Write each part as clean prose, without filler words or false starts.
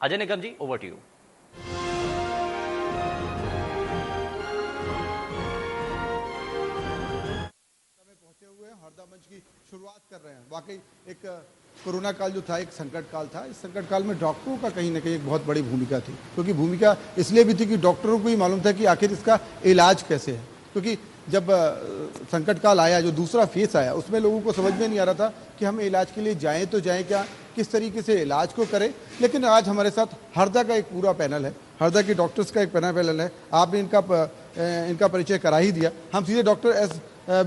Ajay Nigam ji, over to you. पहुंचे हुए हैं, हरदा मंच की शुरुआत कर रहे हैं। वाकई एक कोरोना काल जो था एक संकट काल था। इस संकट काल में डॉक्टरों का कहीं ना कहीं एक बहुत बड़ी भूमिका थी, क्योंकि भूमिका इसलिए भी थी कि डॉक्टरों को ही मालूम था कि आखिर इसका इलाज कैसे है। क्योंकि जब संकट काल आया, जो दूसरा फेस आया, उसमें लोगों को समझ में नहीं आ रहा था कि हम इलाज के लिए जाएं तो जाएं क्या, किस तरीके से इलाज को करें। लेकिन आज हमारे साथ हरदा का एक पूरा पैनल है, हरदा के डॉक्टर्स का एक पैनल है। आपने इनका परिचय करा ही दिया। हम सीधे डॉक्टर एस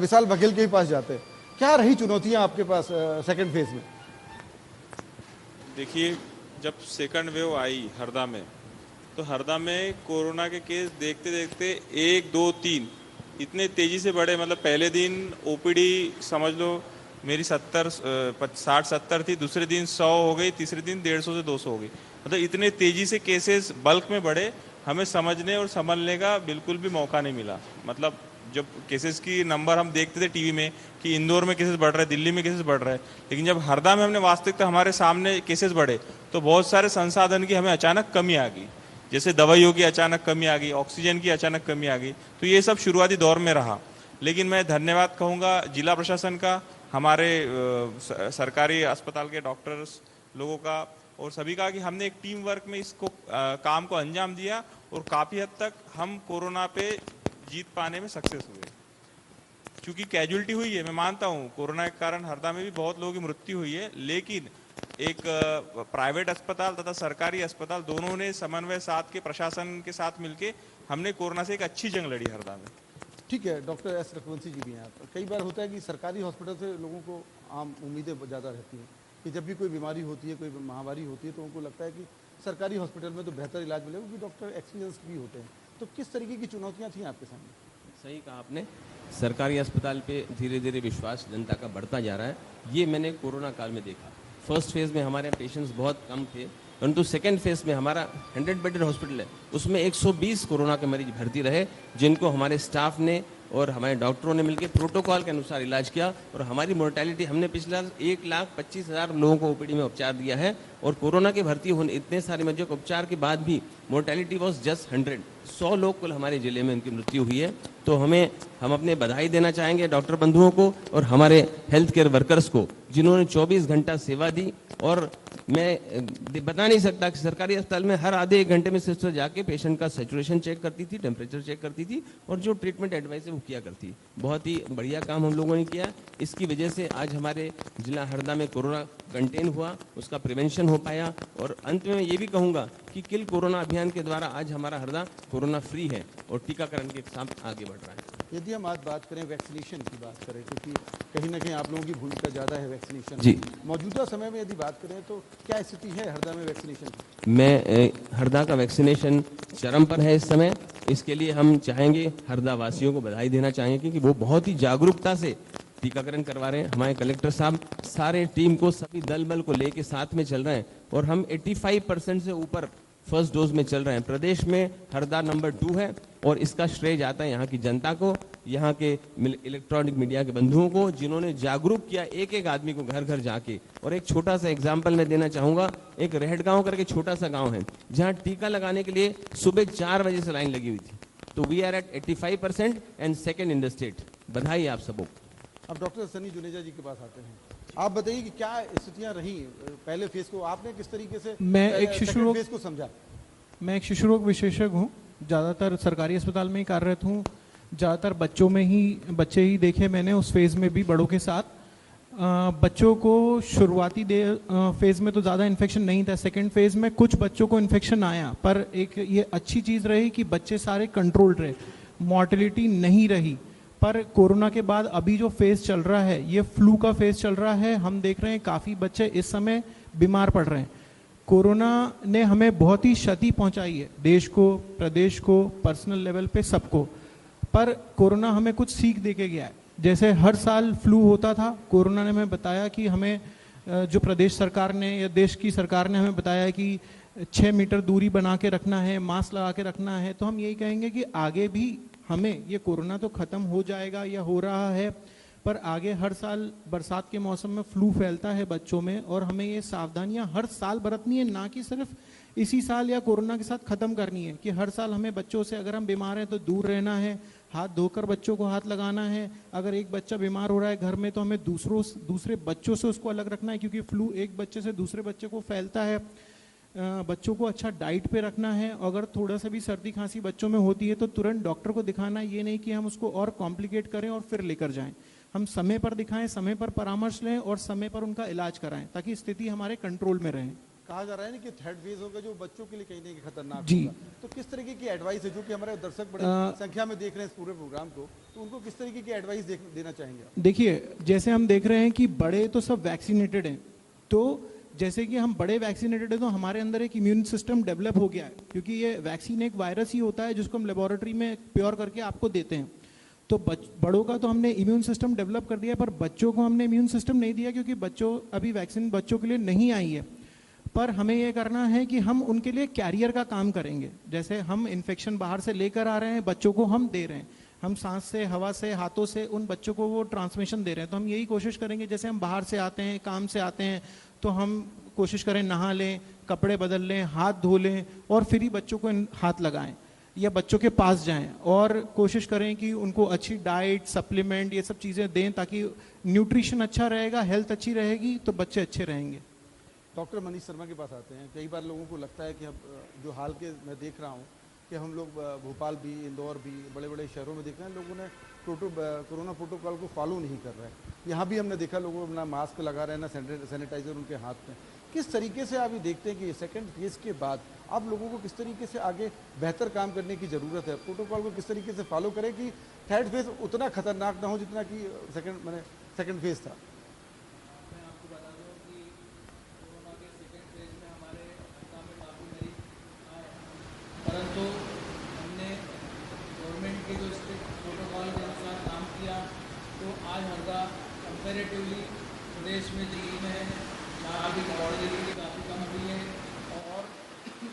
विशाल बघेल के ही पास जाते हैं। क्या रही चुनौतियां आपके पास सेकंड फेज में? देखिए, जब सेकंड वेव आई हरदा में, तो हरदा में कोरोना के केस देखते देखते 1 2 3 इतने तेजी से बढ़े। मतलब पहले दिन ओपीडी समझ लो मेरी 60-70 थी, दूसरे दिन 100 हो गई, तीसरे दिन 150 से 200 हो गई। मतलब इतने तेजी से केसेस बल्क में बढ़े, हमें समझने और संभलने का बिल्कुल भी मौका नहीं मिला। मतलब जब केसेस की नंबर हम देखते थे टीवी में कि इंदौर में केसेस बढ़ रहे हैं, दिल्ली में केसेस बढ़ रहे हैं, लेकिन जब हरदा में हमने वास्तविकता हमारे सामने केसेस बढ़े तो बहुत सारे संसाधन की हमें अचानक कमी आ गई। जैसे दवाइयों की अचानक कमी आ गई, ऑक्सीजन की अचानक कमी आ गई। तो ये सब शुरुआती दौर में रहा। लेकिन मैं धन्यवाद कहूँगा जिला प्रशासन का, हमारे सरकारी अस्पताल के डॉक्टर्स लोगों का और सभी का, कि हमने एक टीम वर्क में इसको काम को अंजाम दिया और काफ़ी हद तक हम कोरोना पे जीत पाने में सक्सेस हुए। क्योंकि कैजुअलिटी हुई है, मैं मानता हूँ कोरोना के कारण हरदा में भी बहुत लोगों की मृत्यु हुई है, लेकिन एक प्राइवेट अस्पताल तथा सरकारी अस्पताल दोनों ने समन्वय साथ के प्रशासन के साथ मिलके हमने कोरोना से एक अच्छी जंग लड़ी हरदा में। ठीक है, डॉक्टर एस रघुवंशी जी भी हैं आप। कई बार होता है कि सरकारी हॉस्पिटल से लोगों को आम उम्मीदें ज़्यादा रहती हैं कि जब भी कोई बीमारी होती है, कोई महामारी होती है, तो उनको लगता है कि सरकारी हॉस्पिटल में तो बेहतर इलाज मिलेगा, क्योंकि डॉक्टर एक्सपीरियंस भी होते हैं। तो किस तरीके की चुनौतियाँ थी आपके सामने? सही कहा आपने, सरकारी अस्पताल पे धीरे धीरे विश्वास जनता का बढ़ता जा रहा है। ये मैंने कोरोना काल में देखा। फर्स्ट फेज में हमारे पेशेंट्स बहुत कम थे, परंतु सेकेंड फेज में हमारा 100 बेडेड हॉस्पिटल है, उसमें 120 कोरोना के मरीज भर्ती रहे, जिनको हमारे स्टाफ ने और हमारे डॉक्टरों ने मिलकर प्रोटोकॉल के अनुसार इलाज किया। और हमारी मोर्टेलिटी, हमने पिछले 1,25,000 लोगों को ओपीडी में उपचार दिया है, और कोरोना के भर्ती होने इतने सारे मरीजों को उपचार के बाद भी मोर्टेलिटी वॉज जस्ट 100 लोग कुल हमारे जिले में उनकी मृत्यु हुई है। तो हम अपने बधाई देना चाहेंगे डॉक्टर बंधुओं को और हमारे हेल्थ केयर वर्कर्स को, जिन्होंने 24 घंटा सेवा दी। और मैं बता नहीं सकता कि सरकारी अस्पताल में हर आधे 1 घंटे में सिस्टर जाके पेशेंट का सैचुरेशन चेक करती थी, टेम्परेचर चेक करती थी, और जो ट्रीटमेंट एडवाइस है वो किया करती। बहुत ही बढ़िया काम हम लोगों ने किया। इसकी वजह से आज हमारे जिला हरदा में कोरोना कंटेन हुआ, उसका प्रिवेंशन हो पाया। और अंत में मैं ये भी कहूँगा कि किल कोरोना अभियान के द्वारा आज हमारा हरदा कोरोना फ्री है और टीकाकरण के साथ आगे बढ़ रहा है। यदि हम आज बात करें वैक्सीनेशन की बात करें, क्योंकि कहीं ना कहीं आप लोगों की भूमिका ज़्यादा है वैक्सीनेशन जी। मौजूदा समय में यदि बात करें तो क्या स्थिति है हरदा में वैक्सीनेशन की? मैं हरदा का वैक्सीनेशन चरम पर है इस समय। इसके लिए हम चाहेंगे, हरदा वासियों को बधाई देना चाहेंगे कि वो बहुत ही जागरूकता से टीकाकरण करवा रहे हैं। हमारे कलेक्टर साहब सारे टीम को, सभी दल बल को लेके साथ में चल रहे हैं, और हम 85% से ऊपर फर्स्ट डोज में चल रहे हैं। प्रदेश में हरदा नंबर 2 है, और इसका श्रेय जाता है यहाँ की जनता को, यहाँ के इलेक्ट्रॉनिक मीडिया के बंधुओं को, जिन्होंने जागरूक किया एक एक आदमी को घर घर जाके। और एक छोटा सा एग्जाम्पल मैं देना चाहूँगा, एक रेहटगांव करके छोटा सा गाँव है, जहाँ टीका लगाने के लिए सुबह 4 बजे से लाइन लगी हुई थी। तो we are at 85% and second in the state. बधाई आप सबको। अब डॉक्टर सनी जुनेजा जी के पास आते हैं। आप बताइए कि क्या स्थितियां रही पहले फेज को, आपने किस तरीके से मैं एक शिशु रोग फेज को समझा? मैं एक शिशु रोग विशेषज्ञ हूँ, ज़्यादातर सरकारी अस्पताल में ही कार्यरत हूँ। ज़्यादातर बच्चे ही देखे मैंने, उस फेज़ में भी बड़ों के साथ। बच्चों को शुरुआती फेज़ में तो ज़्यादा इन्फेक्शन नहीं था। सेकंड फेज़ में कुछ बच्चों को इन्फेक्शन आया, पर एक ये अच्छी चीज़ रही कि बच्चे सारे कंट्रोल्ड रहे, मॉर्टेलिटी नहीं रही। पर कोरोना के बाद अभी जो फेज़ चल रहा है, ये फ्लू का फेज़ चल रहा है। हम देख रहे हैं काफ़ी बच्चे इस समय बीमार पड़ रहे हैं। कोरोना ने हमें बहुत ही क्षति पहुंचाई है, देश को, प्रदेश को, पर्सनल लेवल पे सबको। पर कोरोना हमें कुछ सीख दे के गया है। जैसे हर साल फ्लू होता था, कोरोना ने हमें बताया कि हमें, जो प्रदेश सरकार ने या देश की सरकार ने हमें बताया कि 6 मीटर दूरी बना के रखना है, मास्क लगा के रखना है। तो हम यही कहेंगे कि आगे भी हमें, ये कोरोना तो ख़त्म हो जाएगा या हो रहा है, पर आगे हर साल बरसात के मौसम में फ्लू फैलता है बच्चों में, और हमें ये सावधानियां हर साल बरतनी है, ना कि सिर्फ इसी साल या कोरोना के साथ ख़त्म करनी है। कि हर साल हमें बच्चों से, अगर हम बीमार हैं तो दूर रहना है, हाथ धोकर बच्चों को हाथ लगाना है। अगर एक बच्चा बीमार हो रहा है घर में तो हमें दूसरे बच्चों से उसको अलग रखना है, क्योंकि फ्लू एक बच्चे से दूसरे बच्चे को फैलता है। बच्चों को अच्छा डाइट पे रखना है। अगर थोड़ा सा भी सर्दी खांसी बच्चों में होती है तो तुरंत डॉक्टर को दिखाना है, ये नहीं कि हम उसको और कॉम्प्लिकेट करें और फिर लेकर जाएं। हम समय पर दिखाएं, समय पर परामर्श लें और समय पर उनका इलाज कराएं, ताकि स्थिति हमारे कंट्रोल में रहे। कहा जा रहा है ना कि थर्ड फेज होगा जो बच्चों के लिए कहीं ना कहीं खतरनाक जी। होगा, तो किस तरीके की एडवाइस है, जो कि हमारे दर्शक बड़े संख्या में देख रहे हैं इस पूरे प्रोग्राम को, तो उनको किस तरीके की एडवाइस देना चाहेंगे? देखिए, जैसे हम देख रहे हैं कि बड़े तो सब वैक्सीनेटेड हैं, तो जैसे कि हम बड़े वैक्सीनेटेड हैं तो हमारे अंदर एक इम्यून सिस्टम डेवलप हो गया है, क्योंकि ये वैक्सीन एक वायरस ही होता है जिसको हम लेबोरेटरी में प्योर करके आपको देते हैं। तो बड़ों का तो हमने इम्यून सिस्टम डेवलप कर दिया, पर बच्चों को हमने इम्यून सिस्टम नहीं दिया, क्योंकि अभी वैक्सीन बच्चों के लिए नहीं आई है। पर हमें ये करना है कि हम उनके लिए कैरियर का काम करेंगे। जैसे हम इन्फेक्शन बाहर से लेकर आ रहे हैं, बच्चों को हम दे रहे हैं, हम सांस से, हवा से, हाथों से उन बच्चों को वो ट्रांसमिशन दे रहे हैं। तो हम यही कोशिश करेंगे, जैसे हम बाहर से आते हैं, काम से आते हैं, तो हम कोशिश करें नहा लें, कपड़े बदल लें, हाथ धो लें और फिर ही बच्चों को हाथ लगाएं या बच्चों के पास जाएं, और कोशिश करें कि उनको अच्छी डाइट, सप्लीमेंट, ये सब चीज़ें दें, ताकि न्यूट्रिशन अच्छा रहेगा, हेल्थ अच्छी रहेगी तो बच्चे अच्छे रहेंगे। डॉक्टर मनीष शर्मा के पास आते हैं। कई बार लोगों को लगता है कि हम जो हाल के मैं देख रहा हूँ कि हम लोग भोपाल भी, इंदौर भी, बड़े बड़े शहरों में देख रहे हैं, लोगों ने कोरोना प्रोटोकॉल को फॉलो नहीं कर रहे हैं। यहाँ भी हमने देखा लोगों ना मास्क लगा रहे हैं, ना सैनिटाइजर उनके हाथ में। किस तरीके से आप ये देखते हैं कि सेकंड फेज के बाद आप लोगों को किस तरीके से आगे बेहतर काम करने की ज़रूरत है? प्रोटोकॉल को किस तरीके से फॉलो करें कि थर्ड फेज उतना खतरनाक ना हो जितना कि सेकंड फेज था? परंतु हमने गवर्नमेंट के जो स्ट्रिक्ट प्रोटोकॉल के अनुसार काम किया, तो आज हरदा कंपेरेटिवली प्रदेश में दिल्ली में है, यहाँ भी दिल्ली की काफ़ी कम हुई है और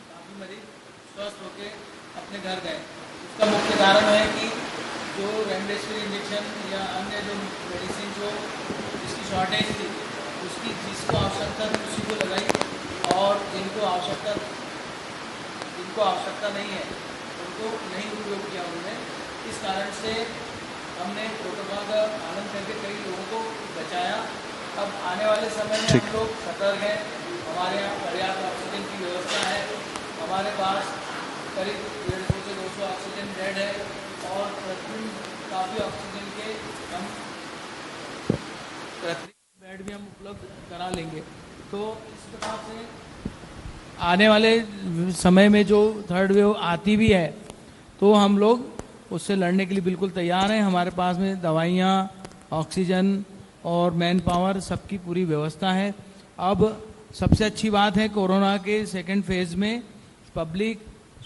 काफ़ी मरीज स्वस्थ होकर अपने घर गए। उसका मुख्य कारण है कि जो रेमडेसिविर इंजेक्शन या अन्य जो मेडिसिन जो जिसकी शॉर्टेज थी, उसकी जिसको आवश्यकता थी उसी को लगाई, और जिनको आवश्यकता नहीं है उनको नहीं उपयोग किया उन्होंने। इस कारण से हमने प्रोटोकॉल का पालन करके कई लोगों को बचाया। अब आने वाले समय में हम लोग सतर्क हैं। हमारे यहाँ पर्याप्त ऑक्सीजन की व्यवस्था है, हमारे पास करीब 150 से 200 ऑक्सीजन बेड है और प्रतिदिन काफ़ी ऑक्सीजन के हम कृत्रिम बेड भी हम उपलब्ध करा लेंगे। तो इस प्रकार से आने वाले समय में जो थर्ड वेव आती भी है तो हम लोग उससे लड़ने के लिए बिल्कुल तैयार हैं। हमारे पास में दवाइयाँ, ऑक्सीजन और मैन पावर सबकी पूरी व्यवस्था है। अब सबसे अच्छी बात है, कोरोना के सेकंड फेज में पब्लिक,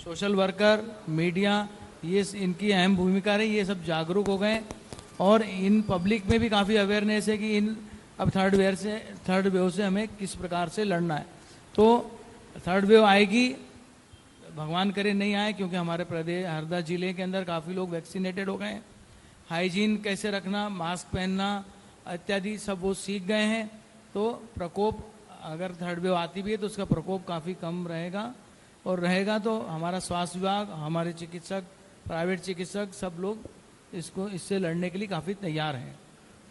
सोशल वर्कर, मीडिया, ये इनकी अहम भूमिका रही। ये सब जागरूक हो गए और इन पब्लिक में भी काफ़ी अवेयरनेस है कि अब थर्ड वेव से हमें किस प्रकार से लड़ना है। तो थर्ड वेव आएगी, भगवान करे नहीं आए, क्योंकि हमारे प्रदेश हरदा जिले के अंदर काफ़ी लोग वैक्सीनेटेड हो गए हैं। हाइजीन कैसे रखना, मास्क पहनना इत्यादि सब वो सीख गए हैं। तो प्रकोप, अगर थर्ड वेव आती भी है तो उसका प्रकोप काफ़ी कम रहेगा, और रहेगा तो हमारा स्वास्थ्य विभाग, हमारे चिकित्सक, प्राइवेट चिकित्सक सब लोग इससे लड़ने के लिए काफ़ी तैयार हैं।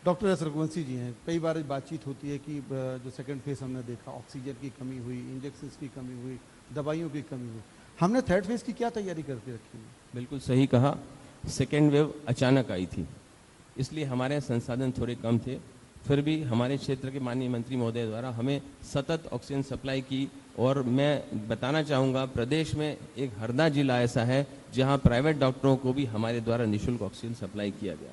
डॉक्टर एस रघुवंशी जी हैं। कई बार बातचीत होती है कि जो सेकंड फेज हमने देखा, ऑक्सीजन की कमी हुई, इंजेक्शन की कमी हुई, दवाइयों की कमी हुई, हमने थर्ड फेज की क्या तैयारी करके रखी है? बिल्कुल सही कहा। सेकेंड वेव अचानक आई थी, इसलिए हमारे संसाधन थोड़े कम थे। फिर भी हमारे क्षेत्र के माननीय मंत्री महोदय द्वारा हमें सतत ऑक्सीजन सप्लाई की, और मैं बताना चाहूँगा प्रदेश में एक हरदा जिला ऐसा है जहाँ प्राइवेट डॉक्टरों को भी हमारे द्वारा निःशुल्क ऑक्सीजन सप्लाई किया गया।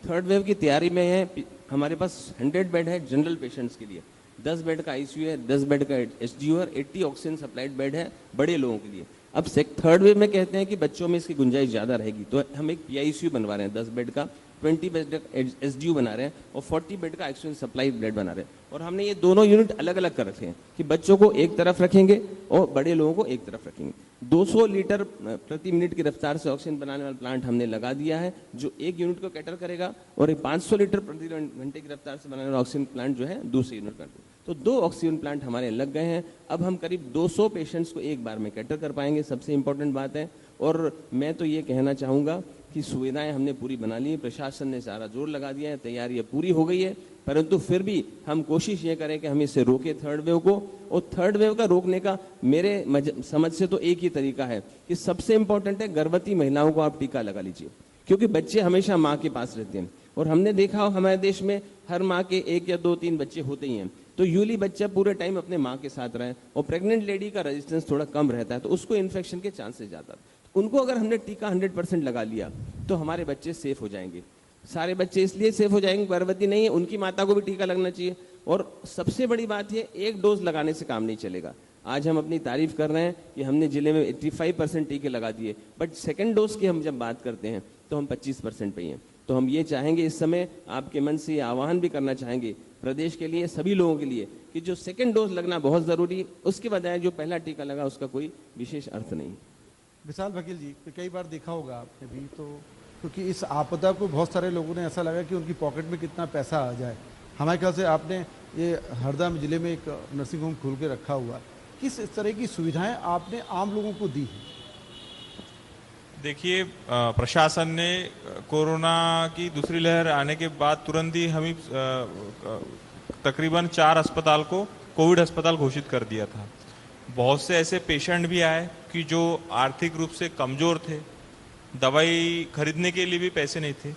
थर्ड वेव की तैयारी में है। हमारे पास 100 बेड है जनरल पेशेंट्स के लिए, 10 बेड का आईसीयू है, 10 बेड का एचडीयू और 80 ऑक्सीजन सप्लाइड बेड है बड़े लोगों के लिए। अब थर्ड वेव में कहते हैं कि बच्चों में इसकी गुंजाइश ज़्यादा रहेगी, तो हम एक पीआईसीयू बनवा रहे हैं 10 बेड का, 20 बेड का एसडीयू बना रहे हैं और 40 बेड का ऑक्सीजन सप्लाई बेड बना रहे हैं। और हमने ये दोनों यूनिट अलग अलग कर रखे हैं कि बच्चों को एक तरफ रखेंगे और बड़े लोगों को एक तरफ रखेंगे। 200 लीटर प्रति मिनट की रफ्तार से ऑक्सीजन बनाने वाला प्लांट हमने लगा दिया है जो एक यूनिट को कैटर करेगा, और 500 लीटर प्रति घंटे की रफ्तार से बनाने वाला ऑक्सीजन प्लांट जो है दूसरे यूनिट का। तो 2 ऑक्सीजन प्लांट हमारे लग गए हैं। अब हम करीब 200 पेशेंट्स को एक बार में कैटर कर पाएंगे, सबसे इंपॉर्टेंट बात है। और मैं तो ये कहना चाहूँगा कि सुविधाएं हमने पूरी बना ली है, प्रशासन ने सारा जोर लगा दिया है, तैयारियां पूरी हो गई है, परंतु फिर भी हम कोशिश ये करें कि हम इसे रोकें थर्ड वेव को। और थर्ड वेव का रोकने का मेरे समझ से तो एक ही तरीका है कि सबसे इंपॉर्टेंट है गर्भवती महिलाओं को आप टीका लगा लीजिए, क्योंकि बच्चे हमेशा माँ के पास रहते हैं और हमने देखा हो हमारे देश में हर माँ के 1 या 2-3 बच्चे होते ही हैं। तो यूली बच्चा पूरे टाइम अपने माँ के साथ रहे और प्रेग्नेंट लेडी का रेजिस्टेंस थोड़ा कम रहता है तो उसको इन्फेक्शन के चांसेस ज़्यादा। उनको अगर हमने टीका 100% लगा लिया तो हमारे बच्चे सेफ हो जाएंगे। सारे बच्चे इसलिए सेफ हो जाएंगे, गर्भवती नहीं है उनकी माता को भी टीका लगना चाहिए। और सबसे बड़ी बात ये, एक डोज लगाने से काम नहीं चलेगा। आज हम अपनी तारीफ कर रहे हैं कि हमने जिले में 85% टीके लगा दिए, बट सेकेंड डोज की हम जब बात करते हैं तो हम 25% पे ही हैं। तो हम ये चाहेंगे इस समय आपके मन से ये आह्वान भी करना चाहेंगे प्रदेश के लिए, सभी लोगों के लिए, कि जो सेकेंड डोज लगना बहुत ज़रूरी, उसके बजाय जो पहला टीका लगा उसका कोई विशेष अर्थ नहीं। विशाल वकील जी, कई बार देखा होगा आपने भी, तो क्योंकि इस आपदा को बहुत सारे लोगों ने ऐसा लगा कि उनकी पॉकेट में कितना पैसा आ जाए। हमारे ख्याल से आपने ये हरदा जिले में एक नर्सिंग होम खोल के रखा हुआ, किस तरह की सुविधाएं आपने आम लोगों को दी हैं? देखिए, प्रशासन ने कोरोना की दूसरी लहर आने के बाद तुरंत ही हमें तकरीबन 4 अस्पताल को कोविड अस्पताल घोषित कर दिया था। बहुत से ऐसे पेशेंट भी आए कि जो आर्थिक रूप से कमज़ोर थे, दवाई खरीदने के लिए भी पैसे नहीं थे,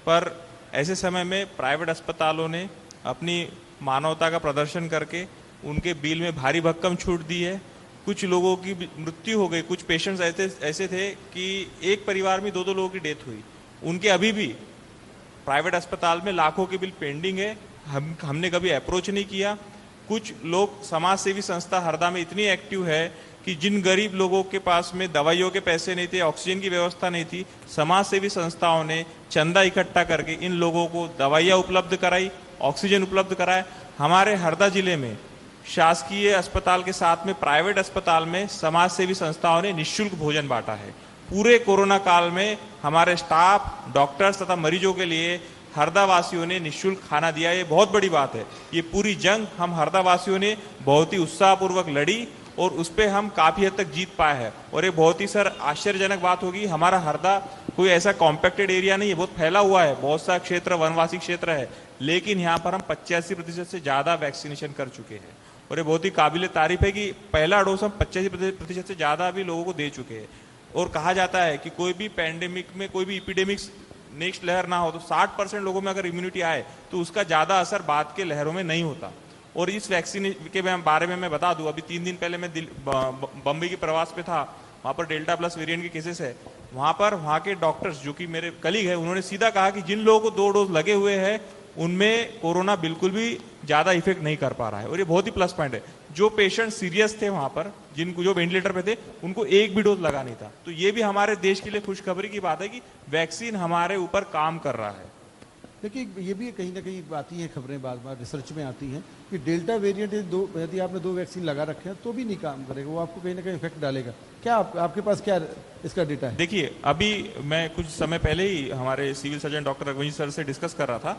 पर ऐसे समय में प्राइवेट अस्पतालों ने अपनी मानवता का प्रदर्शन करके उनके बिल में भारी भरकम छूट दी है। कुछ लोगों की मृत्यु हो गई, कुछ पेशेंट्स ऐसे थे कि एक परिवार में 2-2 लोगों की डेथ हुई। उनके अभी भी प्राइवेट अस्पताल में लाखों के बिल पेंडिंग है। हमने कभी अप्रोच नहीं किया। कुछ लोग, समाज सेवी संस्था हरदा में इतनी एक्टिव है कि जिन गरीब लोगों के पास में दवाइयों के पैसे नहीं थे, ऑक्सीजन की व्यवस्था नहीं थी, समाज सेवी संस्थाओं ने चंदा इकट्ठा करके इन लोगों को दवाइयाँ उपलब्ध कराई, ऑक्सीजन उपलब्ध कराए। हमारे हरदा जिले में शासकीय अस्पताल के साथ में प्राइवेट अस्पताल में समाज सेवी संस्थाओं ने निःशुल्क भोजन बांटा है। पूरे कोरोना काल में हमारे स्टाफ, डॉक्टर्स तथा मरीजों के लिए हरदा वासियों ने निःशुल्क खाना दिया। ये बहुत बड़ी बात है। ये पूरी जंग हम हरदा वासियों ने बहुत ही उत्साहपूर्वक लड़ी और उस पर हम काफ़ी हद तक जीत पाए हैं। और ये बहुत ही सर आश्चर्यजनक बात होगी, हमारा हरदा कोई ऐसा कॉम्पैक्टेड एरिया नहीं है, बहुत फैला हुआ है, बहुत सा क्षेत्र वनवासी क्षेत्र है, लेकिन यहाँ पर हम 85% से ज़्यादा वैक्सीनेशन कर चुके हैं। और ये बहुत ही काबिल तारीफ है कि पहला डोज हम 85% से ज़्यादा भी लोगों को दे चुके हैं। और कहा जाता है कि कोई भी पैंडेमिक में, कोई भी इपिडेमिक्स नेक्स्ट लहर ना हो तो 60% लोगों में अगर इम्यूनिटी आए तो उसका ज़्यादा असर बाद के लहरों में नहीं होता। और इस वैक्सीन के बारे में मैं बता दूं, अभी 3 दिन पहले मैं बम्बई के प्रवास पे था, वहाँ पर डेल्टा प्लस वेरिएंट के केसेस है। वहाँ पर वहाँ के डॉक्टर्स जो कि मेरे कलीग है, उन्होंने सीधा कहा कि जिन लोगों को 2 डोज लगे हुए हैं उनमें कोरोना बिल्कुल भी ज़्यादा इफेक्ट नहीं कर पा रहा है। और ये बहुत ही प्लस पॉइंट है। जो पेशेंट सीरियस थे वहाँ पर, जिनको जो वेंटिलेटर पे थे, उनको एक भी डोज लगा नहीं था। तो ये भी हमारे देश के लिए खुशखबरी की बात है कि वैक्सीन हमारे ऊपर काम कर रहा है। देखिए, ये भी कहीं ना कहीं आती हैं खबरें, बार बार रिसर्च में आती हैं कि डेल्टा वेरिएंट यदि आपने 2 वैक्सीन लगा रखे हैं तो भी नहीं काम करेगा, वो आपको कहीं ना कहीं इफेक्ट डालेगा। क्या आपके पास क्या इसका डेटा है? देखिए, अभी मैं कुछ समय पहले ही हमारे civil surgeon doctor Raghuvanshi sir से डिस्कस कर रहा था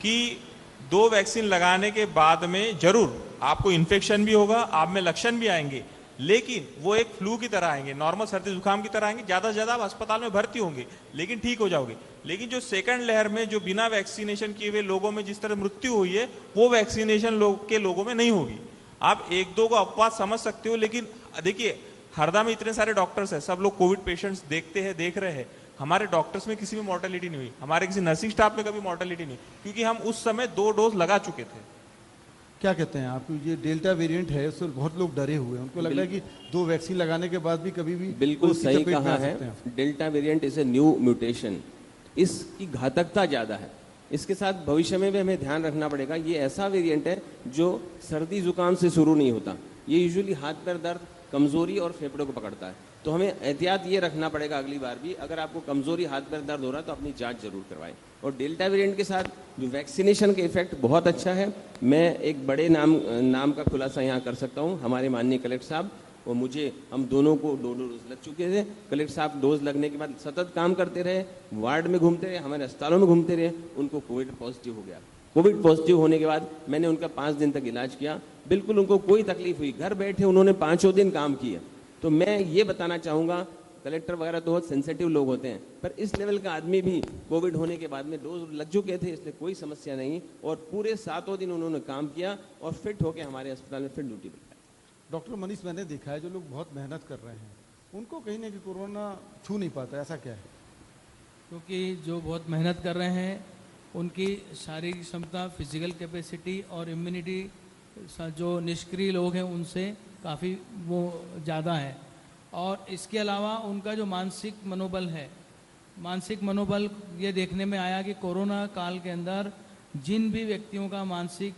कि 2 वैक्सीन लगाने के बाद में जरूर आपको इन्फेक्शन भी होगा, आप में लक्षण भी आएंगे, लेकिन वो एक फ्लू की तरह आएंगे, नॉर्मल सर्दी जुकाम की तरह आएंगे। ज़्यादा से ज़्यादा आप अस्पताल में भर्ती होंगे लेकिन ठीक हो जाओगे। लेकिन जो सेकंड लहर में जो बिना वैक्सीनेशन किए हुए लोगों में जिस तरह मृत्यु हुई है, वो वैक्सीनेशन के लोगों में नहीं होगी। आप 1-2 को अपवाद समझ सकते हो, लेकिन देखिए हरदा में इतने सारे डॉक्टर्स हैं, सब लोग कोविड पेशेंट्स देखते हैं, देख रहे हैं। हमारे डॉक्टर्स में किसी में मॉर्टेलिटी नहीं हुई, हमारे किसी नर्सिंग स्टाफ में कभी मॉर्टेलिटी नहीं, क्योंकि हम उस समय 2 डोज लगा चुके थे। क्या कहते हैं आप, ये डेल्टा वेरिएंट है उससे बहुत लोग डरे हुए हैं, उनको लग रहा है कि 2 वैक्सीन लगाने के बाद भी कभी भी बिल्कुल सही कहा है। Delta variant is a new mutation, इसकी घातकता ज़्यादा है। इसके साथ भविष्य में भी हमें ध्यान रखना पड़ेगा। ये ऐसा वेरिएंट है जो सर्दी जुकाम से शुरू नहीं होता, ये यूजुअली हाथ पैर दर्द, कमज़ोरी और फेफड़ों को पकड़ता है। तो हमें एहतियात ये रखना पड़ेगा अगली बार भी, अगर आपको कमज़ोरी, हाथ पैर दर्द हो रहा है तो अपनी जांच जरूर करवाएं। और डेल्टा वेरिएंट के साथ जो वैक्सीनेशन का इफेक्ट बहुत अच्छा है। मैं एक बड़े नाम का खुलासा यहाँ कर सकता हूँ। हमारे माननीय कलेक्टर साहब और मुझे, हम दोनों को 2 डोज लग चुके थे। कलेक्टर साहब डोज लगने के बाद सतत काम करते रहे, वार्ड में घूमते रहे, हमारे अस्पतालों में घूमते रहे। उनको कोविड पॉजिटिव हो गया। कोविड पॉजिटिव होने के बाद मैंने उनका 5 दिन तक इलाज किया, बिल्कुल उनको कोई तकलीफ हुई, घर बैठे उन्होंने 5 दिन काम किया। तो मैं ये बताना चाहूँगा, कलेक्टर वगैरह तो बहुत सेंसिटिव लोग होते हैं, पर इस लेवल का आदमी भी कोविड होने के बाद में डोज लग चुके थे, इसलिए कोई समस्या नहीं। और पूरे 7 दिन उन्होंने काम किया और फिट होकर हमारे अस्पताल में फिर ड्यूटी पर। डॉक्टर मनीष, मैंने देखा है जो लोग बहुत मेहनत कर रहे हैं उनको कहीं ना कहीं कोरोना छू नहीं पाता, ऐसा क्या है? क्योंकि जो बहुत मेहनत कर रहे हैं उनकी शारीरिक क्षमता, फिजिकल कैपेसिटी और इम्यूनिटी जो निष्क्रिय लोग हैं उनसे काफ़ी वो ज़्यादा है। और इसके अलावा उनका जो मानसिक मनोबल है, मानसिक मनोबल ये देखने में आया कि कोरोना काल के अंदर जिन भी व्यक्तियों का मानसिक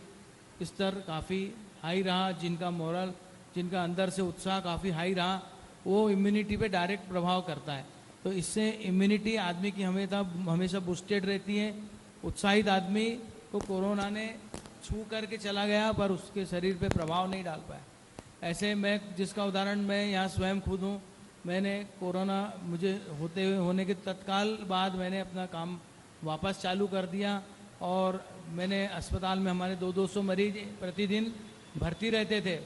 स्तर काफ़ी हाई रहा, जिनका मोरल, जिनका अंदर से उत्साह काफ़ी हाई रहा, वो इम्यूनिटी पे डायरेक्ट प्रभाव करता है। तो इससे इम्यूनिटी आदमी की हमेशा बूस्टेड रहती है। उत्साहित आदमी को कोरोना ने छू करके चला गया पर उसके शरीर पे प्रभाव नहीं डाल पाया। ऐसे मैं जिसका उदाहरण मैं यहाँ स्वयं खुद हूँ, मैंने कोरोना मुझे होने के तत्काल बाद मैंने अपना काम वापस चालू कर दिया और मैंने अस्पताल में हमारे 200 मरीज प्रतिदिन भर्ती रहते थे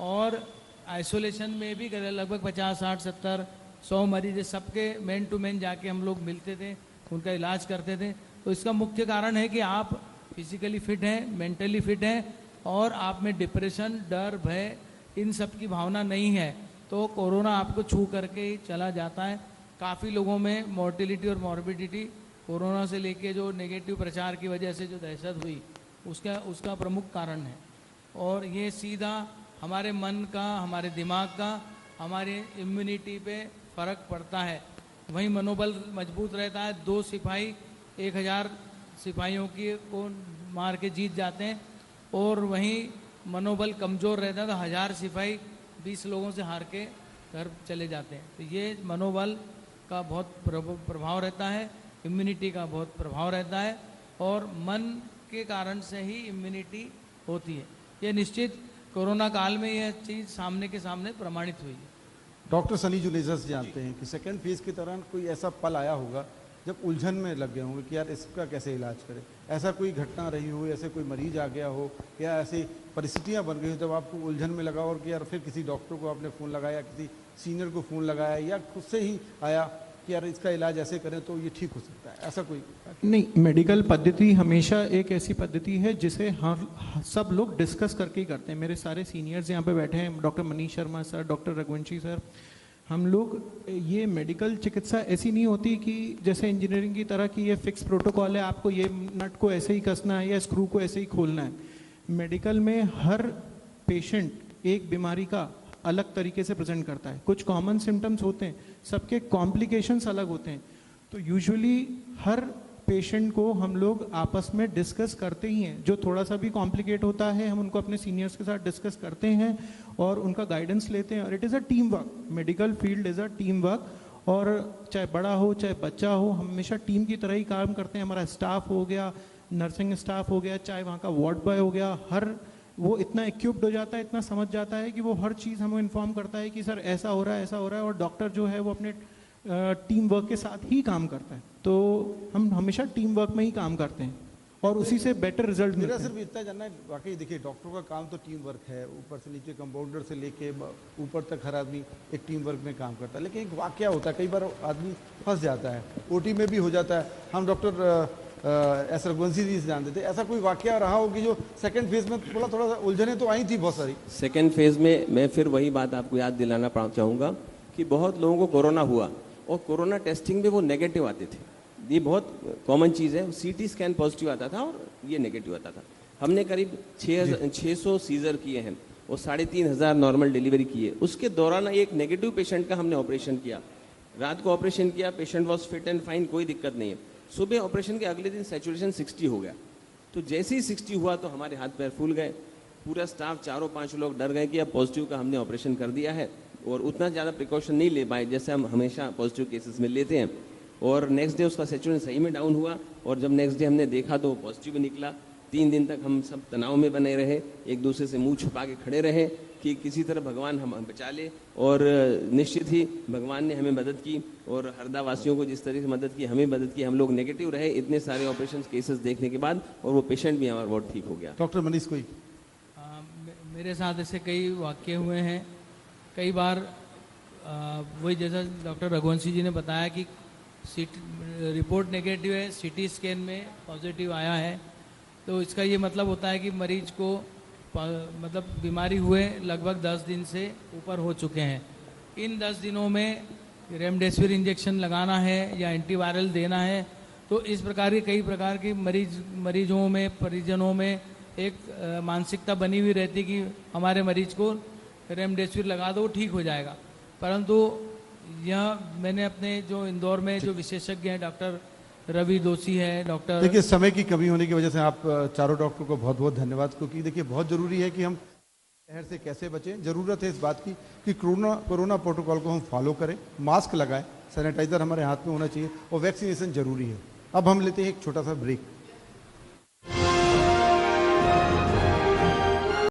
और आइसोलेशन में भी लगभग 50, 60, 70, 100 मरीज सबके मैन टू मैन जाके हम लोग मिलते थे, उनका इलाज करते थे। तो इसका मुख्य कारण है कि आप फिजिकली फिट हैं, मेंटली फिट हैं और आप में डिप्रेशन, डर, भय इन सब की भावना नहीं है, तो कोरोना आपको छू करके ही चला जाता है। काफ़ी लोगों में मोर्टिलिटी और मॉर्बिडिटी कोरोना से लेके जो नेगेटिव प्रचार की वजह से जो दहशत हुई उसका प्रमुख कारण है। और ये सीधा हमारे मन का, हमारे दिमाग का, हमारे इम्यूनिटी पे फ़र्क पड़ता है। वहीं मनोबल मजबूत रहता है। 2 सिपाही 1000 सिपाहियों को मार के जीत जाते हैं और वहीं मनोबल कमज़ोर रहता है तो 1000 सिपाही 20 लोगों से हार के घर चले जाते हैं। तो ये मनोबल का बहुत प्रभाव रहता है, इम्यूनिटी का बहुत प्रभाव रहता है और मन के कारण से ही इम्यूनिटी होती है। ये निश्चित कोरोना काल में यह चीज़ सामने के सामने प्रमाणित हुई है। डॉक्टर सनी जुनेजा से जानते हैं कि सेकेंड फेज के दौरान कोई ऐसा पल आया होगा जब उलझन में लग गए होंगे कि यार इसका कैसे इलाज करें, ऐसा कोई घटना रही हो, ऐसे कोई मरीज आ गया हो या ऐसी परिस्थितियां बन गई हो जब आपको उलझन में लगा और कि यार फिर किसी डॉक्टर को आपने फ़ोन लगाया, किसी सीनियर को फ़ोन लगाया या खुद से ही आया कि यार इसका इलाज ऐसे करें तो ये ठीक हो सकता है, ऐसा कोई? नहीं, मेडिकल पद्धति हमेशा एक ऐसी पद्धति है जिसे हम सब लोग डिस्कस करके ही करते हैं। मेरे सारे सीनियर्स यहाँ पे बैठे हैं, doctor Manish Sharma sir, doctor Raghuvanshi sir. हम लोग ये मेडिकल चिकित्सा ऐसी नहीं होती कि जैसे इंजीनियरिंग की तरह कि ये फिक्स प्रोटोकॉल है, आपको ये नट को ऐसे ही कसना है या स्क्रू को ऐसे ही खोलना है। मेडिकल में हर पेशेंट एक बीमारी का अलग तरीके से प्रेजेंट करता है। कुछ कॉमन सिम्टम्स होते हैं, सबके कॉम्प्लिकेशंस अलग होते हैं। तो यूजुअली हर पेशेंट को हम लोग आपस में डिस्कस करते ही हैं। जो थोड़ा सा भी कॉम्प्लिकेट होता है हम उनको अपने सीनियर्स के साथ डिस्कस करते हैं और उनका गाइडेंस लेते हैं। और it is a team work, medical field is a team work. और चाहे बड़ा हो चाहे बच्चा हो, हम हमेशा टीम की तरह ही काम करते हैं। हमारा स्टाफ हो गया, नर्सिंग स्टाफ हो गया, चाहे वहाँ का वार्ड बॉय हो गया, हर वो इतना इक्विप्ड हो जाता है, इतना समझ जाता है कि वो हर चीज़ हमें इन्फॉर्म करता है कि सर ऐसा हो रहा है, ऐसा हो रहा है। और डॉक्टर जो है वो अपने टीम वर्क के साथ ही काम करता है। तो हम हमेशा टीम वर्क में ही काम करते हैं और उसी से बेटर रिजल्ट मिलता है। मेरा सिर्फ इतना जानना है, वाकई देखिए डॉक्टरों का काम तो टीम वर्क है, ऊपर से नीचे कंपाउंडर से लेके ऊपर तक हर आदमी एक टीम वर्क में काम करता है। लेकिन एक वाकया होता है, कई बार आदमी फंस जाता है, ओटी में भी हो जाता है। हम डॉक्टर एस रघुवंशी जी से जानते थे, ऐसा कोई वाकया रहा हो कि जो सेकंड फेज में थोड़ा सा उलझने तो आई थी बहुत सारी? सेकेंड फेज में मैं फिर वही बात आपको याद दिलाना चाहूँगा कि बहुत लोगों को कोरोना हुआ और कोरोना टेस्टिंग में वो नेगेटिव आते थे। ये बहुत कॉमन चीज़ है। सीटी स्कैन पॉजिटिव आता था और ये नेगेटिव आता था। हमने करीब 600 सीजर किए हैं और 3500 नॉर्मल डिलीवरी किए। उसके दौरान एक नेगेटिव पेशेंट का हमने ऑपरेशन किया। रात को ऑपरेशन किया, patient was fit and fine, कोई दिक्कत नहीं है। सुबह ऑपरेशन के अगले दिन सैचुरेशन 60 हो गया। तो जैसे ही 60 हुआ तो हमारे हाथ पैर फूल गए। पूरा स्टाफ 4-5 लोग डर गए कि अब पॉजिटिव का हमने ऑपरेशन कर दिया है, और उतना ज़्यादा प्रिकॉशन नहीं ले पाए जैसे हम हमेशा पॉजिटिव केसेस में लेते हैं। और नेक्स्ट डे उसका सैचुरेशन सही में डाउन हुआ, और जब नेक्स्ट डे हमने देखा तो पॉजिटिव निकला। 3 दिन तक हम सब तनाव में बने रहे, एक दूसरे से मुंह छुपा के खड़े रहे कि किसी तरह भगवान हम बचा ले, और निश्चित ही भगवान ने हमें मदद की, और हरदा वासियों को जिस तरह से मदद की, हमें मदद की। हम लोग नेगेटिव रहे इतने सारे ऑपरेशन केसेस देखने के बाद, और वो पेशेंट भी हमारा बहुत ठीक हो गया। डॉक्टर मनीष कोई मेरे साथ ऐसे कई वाक्य हुए हैं। कई बार वही जैसा डॉक्टर रघुवंशी जी ने बताया कि रिपोर्ट नेगेटिव है, सीटी स्कैन में पॉजिटिव आया है, तो इसका ये मतलब होता है कि मरीज को मतलब बीमारी हुए लगभग 10 दिन से ऊपर हो चुके हैं। इन 10 दिनों में रेमडेसिविर इंजेक्शन लगाना है या एंटीवायरल देना है। तो इस प्रकार के कई प्रकार की मरीजों में, परिजनों में एक मानसिकता बनी हुई रहती कि हमारे मरीज को रेमडेसिविर लगा दो, ठीक हो जाएगा। परंतु यह मैंने अपने जो इंदौर में जो विशेषज्ञ हैं, डॉक्टर रवि दोषी है, डॉक्टर, देखिए समय की कमी होने की वजह से आप चारों डॉक्टर को बहुत बहुत धन्यवाद, क्योंकि देखिए बहुत जरूरी है कि हम शहर से कैसे बचें। जरूरत है इस बात की कि कोरोना प्रोटोकॉल को हम फॉलो करें, मास्क लगाएं, सैनिटाइजर हमारे हाथ में होना चाहिए, और वैक्सीनेशन जरूरी है। अब हम लेते हैं एक छोटा सा ब्रेक।